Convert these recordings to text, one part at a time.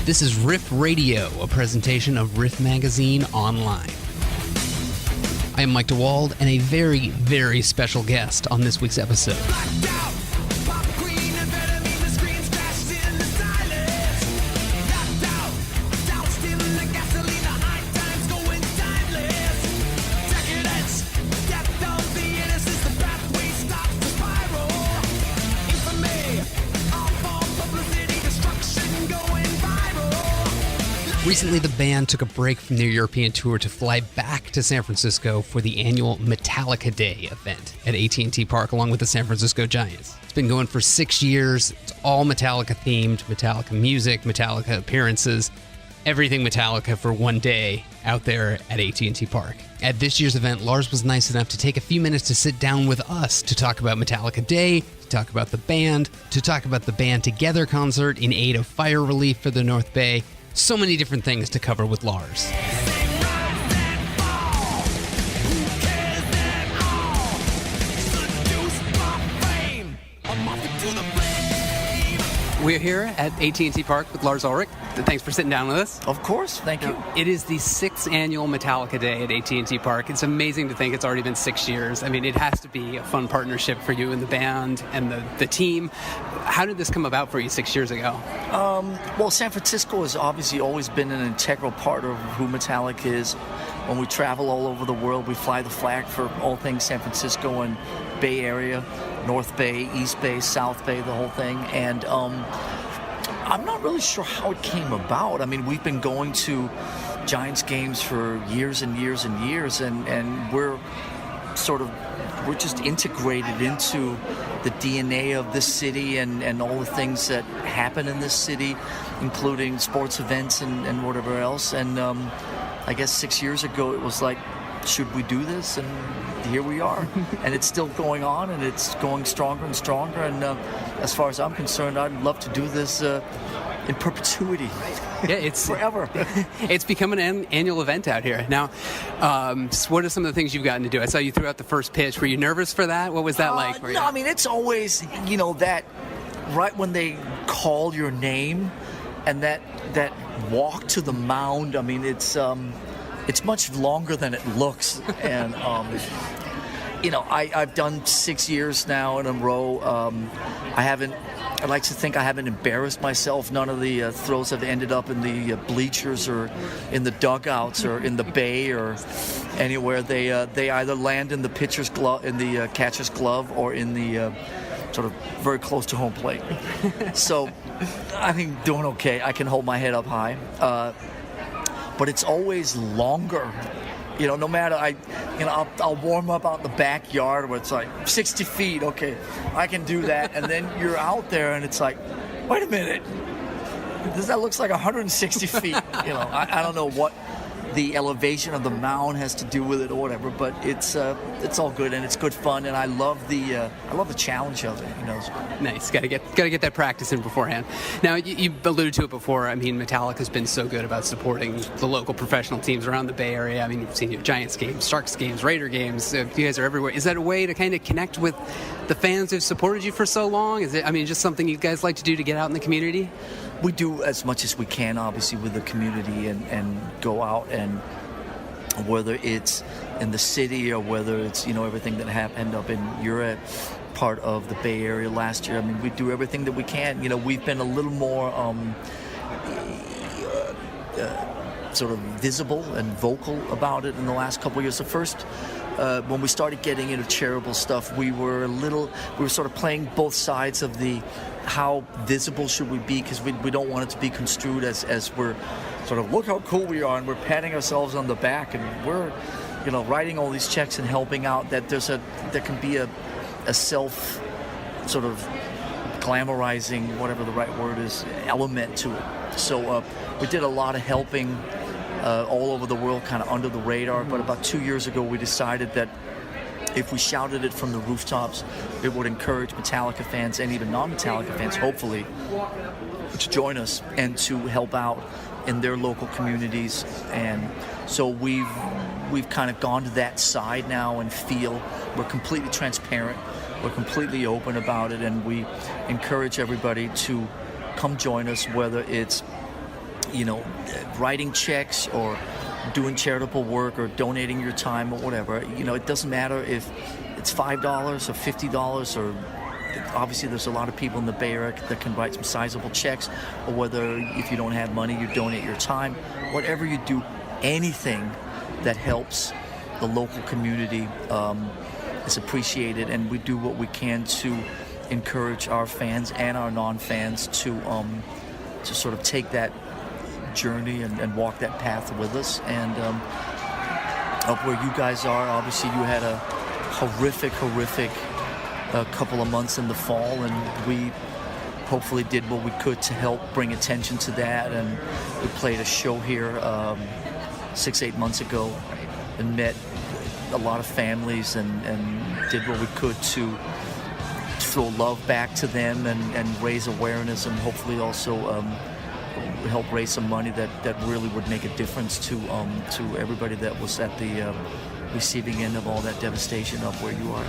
This is RIFF Radio, a presentation of RIFF Magazine Online. I am Mike DeWald, and a very, very special guest on this week's episode. Recently, the band took a break from their European tour to fly back to San Francisco for the annual Metallica Day event at AT&T Park, along with the San Francisco Giants. It's been going for 6 years. It's all Metallica themed, Metallica music, Metallica appearances, everything Metallica for one day out there at AT&T Park. At this year's event, Lars was nice enough to take a few minutes to sit down with us to talk about Metallica Day, to talk about the band, to talk about the Band Together concert in aid of fire relief for the North Bay. So many different things to cover with Lars. We're here at AT&T Park with Lars Ulrich. Thanks for sitting down with us. Of course, thank you. It is the 6th annual Metallica Day at AT&T Park. It's amazing to think it's already been 6 years. I mean, it has to be a fun partnership for you and the band and the team. How did this come about for you 6 years ago? Well, San Francisco has obviously always been an integral part of who Metallica is. When we travel all over the world, we fly the flag for all things San Francisco and Bay Area, North Bay, East Bay, South Bay, the whole thing. And I'm not really sure how it came about. I mean, we've been going to Giants games for years and years and years, and we're just integrated into the DNA of this city and all the things that happen in this city, including sports events and whatever else. And I guess 6 years ago it was like, should we do this? And here we are. And it's still going on, and it's going stronger and stronger. And as far as I'm concerned, I'd love to do this in perpetuity. Yeah, it's forever. It's become an annual event out here. Now, what are some of the things you've gotten to do? I saw you threw out the first pitch. Were you nervous for that? What was that like for you? No, I mean, it's always, that right when they call your name and that walk to the mound, I mean, it's much longer than it looks. And, I've done 6 years now in a row. I'd like to think I haven't embarrassed myself. None of the throws have ended up in the bleachers or in the dugouts or in the bay or anywhere. They either land in the pitcher's glove, in the catcher's glove, or in the sort of very close to home plate. So I think doing okay. I can hold my head up high. But it's always longer. No matter, I'll warm up out in the backyard where it's like 60 feet. Okay, I can do that. And then you're out there and it's like, wait a minute. That looks like 160 feet. I don't know what the elevation of the mound has to do with it or whatever, but it's all good and it's good fun, and I love the challenge of it. Nice, gotta get that practice in beforehand. Now you alluded to it before. I mean, Metallica's been so good about supporting the local professional teams around the Bay Area. I mean, you've seen Giants games, Sharks games, Raider games. You guys are everywhere. Is that a way to kind of connect with the fans who've supported you for so long? Is it? I mean, just something you guys like to do to get out in the community? We do as much as we can, obviously, with the community and go out, and whether it's in the city or whether it's, everything that happened up in Europe, part of the Bay Area last year. I mean, we do everything that we can. We've been a little more sort of visible and vocal about it in the last couple of years. The first, when we started getting into charitable stuff, we were sort of playing both sides of the how visible should we be, because we don't want it to be construed as we're sort of, look how cool we are, and we're patting ourselves on the back, and we're writing all these checks and helping out. That there can be a self sort of glamorizing, whatever the right word is, element to it. So we did a lot of helping all over the world, kind of under the radar. But about 2 years ago, we decided that if we shouted it from the rooftops, it would encourage Metallica fans and even non-Metallica fans, hopefully, to join us and to help out in their local communities. And so we've kind of gone to that side now and feel we're completely transparent, we're completely open about it, and we encourage everybody to come join us, whether it's writing checks or doing charitable work or donating your time or whatever. It doesn't matter if it's $5 or $50 or obviously there's a lot of people in the Bay Area that can write some sizable checks, or whether if you don't have money, you donate your time. Whatever you do, anything that helps the local community is appreciated, and we do what we can to encourage our fans and our non-fans to sort of take that journey and walk that path with us. And up where you guys are, obviously you had a horrific couple of months in the fall, and we hopefully did what we could to help bring attention to that. And we played a show here 6-8 months ago and met a lot of families and did what we could to throw love back to them and raise awareness, and hopefully also help raise some money that really would make a difference to everybody that was at the receiving end of all that devastation up where you are.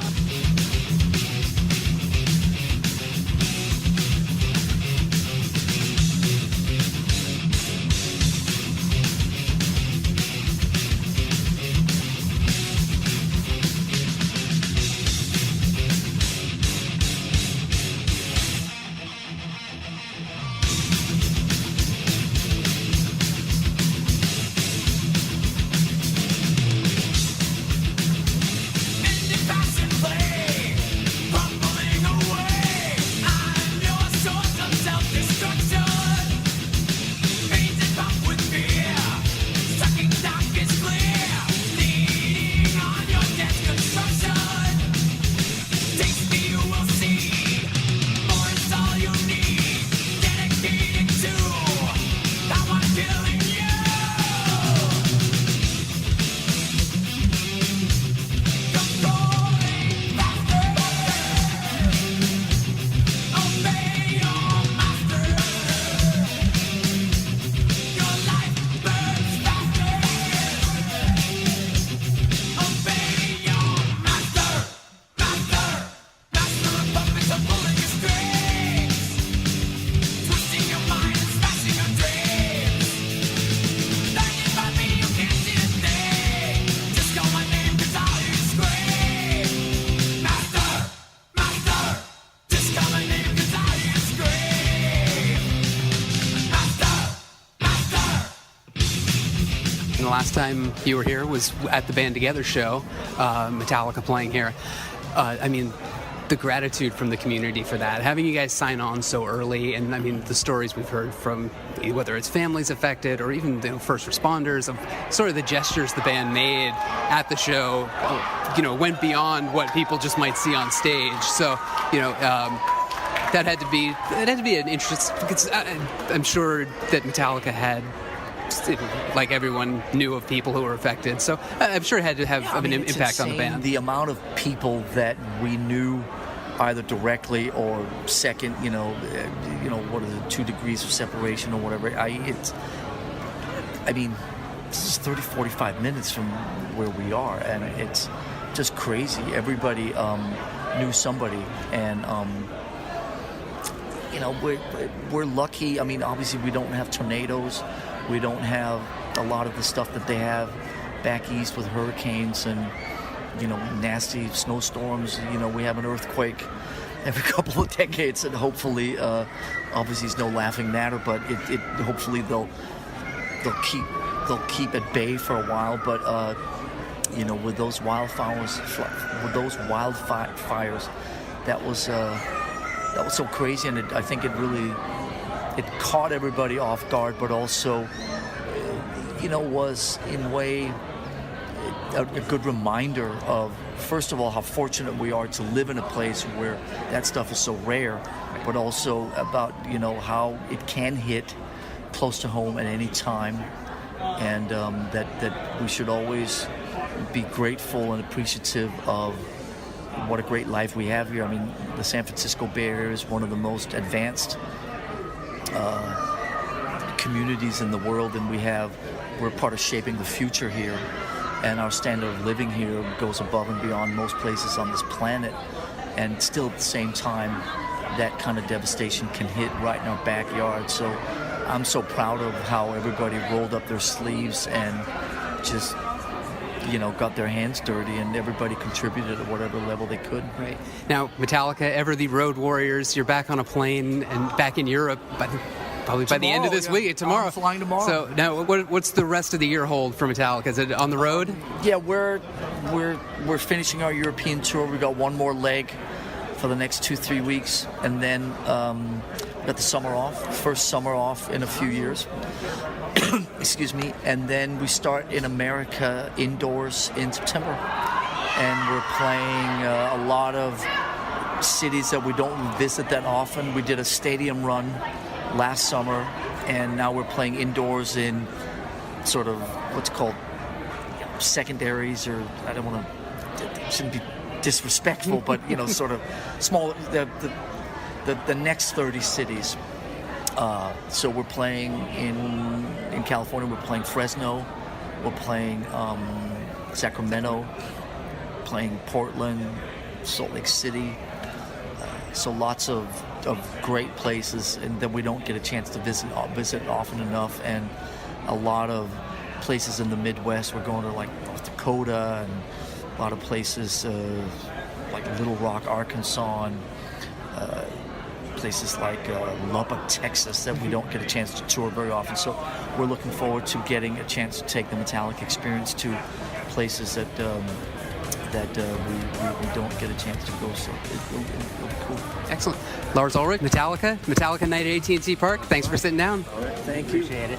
The last time you were here was at the Band Together show, Metallica playing here. I mean, the gratitude from the community for that, having you guys sign on so early, and I mean, the stories we've heard from whether it's families affected or even first responders of sort of the gestures the band made at the show, went beyond what people just might see on stage. So, that had to be an interest, because I'm sure that Metallica had, like everyone knew of people who were affected, so I'm sure it had to have an impact on the band. The amount of people that we knew either directly or second, what are the 2 degrees of separation or whatever. This is 30, 45 minutes from where we are, and it's just crazy. Everybody knew somebody, and we're lucky. I mean, obviously we don't have tornadoes. We don't have a lot of the stuff that they have back east with hurricanes and, nasty snowstorms. We have an earthquake every couple of decades, and hopefully, obviously it's no laughing matter, but it hopefully they'll keep at bay for a while. But with those wildfires, that was so crazy, and I think it caught everybody off guard, but also, was in a way a good reminder of, first of all, how fortunate we are to live in a place where that stuff is so rare, but also about, how it can hit close to home at any time, and that we should always be grateful and appreciative of what a great life we have here. I mean, the San Francisco Bay Area is one of the most advanced communities in the world, and we're part of shaping the future here, and our standard of living here goes above and beyond most places on this planet, and still at the same time that kind of devastation can hit right in our backyard. So I'm so proud of how everybody rolled up their sleeves and just, got their hands dirty, and everybody contributed at whatever level they could. Right. Now, Metallica, ever the road warriors, you're back on a plane and back in Europe, probably by the end of this week, tomorrow. I'm flying tomorrow. So now, what's the rest of the year hold for Metallica? Is it on the road? Yeah, we're finishing our European tour. We got one more leg for the next 2-3 weeks, and then we got the summer off. First summer off in a few years. Excuse me. And then we start in America indoors in September, and we're playing a lot of cities that we don't visit that often. We did a stadium run last summer, and now we're playing indoors in sort of what's called secondaries, or I don't want to, shouldn't be disrespectful, but sort of small, the next 30 cities. So we're playing in California. We're playing Fresno. We're playing Sacramento. Playing Portland, Salt Lake City. So lots of great places, and that we don't get a chance to visit often enough, and a lot of places in the Midwest. We're going to like North Dakota, and a lot of places like Little Rock, Arkansas, and places like Lubbock, Texas, that we don't get a chance to tour very often. So we're looking forward to getting a chance to take the Metallica experience to places that we don't get a chance to go, so it'll be cool. Excellent. Lars Ulrich, Metallica night at AT&T Park. Thanks for sitting down. All right, thank you. Appreciate it.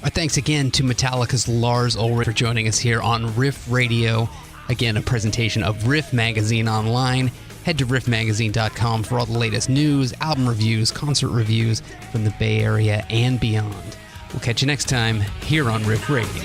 Our thanks again to Metallica's Lars Ulrich for joining us here on Riff Radio. Again, a presentation of Riff Magazine online. Head to riffmagazine.com for all the latest news, album reviews, concert reviews from the Bay Area and beyond. We'll catch you next time here on Riff Radio.